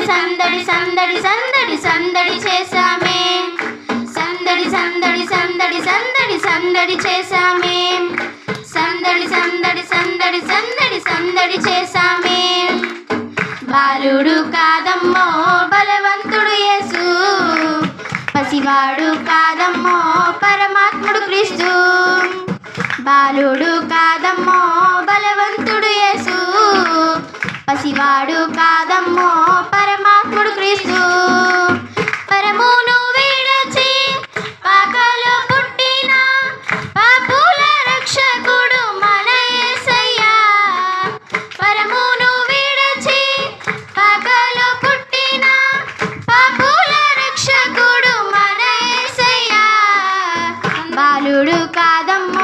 సందడి సందడి సందడి సందడి చేశామే, సందడి సందడి సందడి సందడి సందడి చేశామే, సందడి సందడి సందడి సందడి సందడి చేశామే. బాలుడు కాదమ్మో బలవంతుడు యేసు, పసివాడు కాదమ్మో పరమాత్ముడు క్రీస్తు. బాలుడు కాదమ్మో బలవంతుడు యేసు, పసివాడు కాదమ్మో పరమాత్ముడు క్రీస్తు. పరమును విడచి పాకలో పుట్టిన పాపుల రక్షకుడు మన యేసయ్యా. పరమును విడచి పాకలో పుట్టిన పాపుల రక్షకుడు మన యేసయ్యా. బాలుడు కాదమ్మో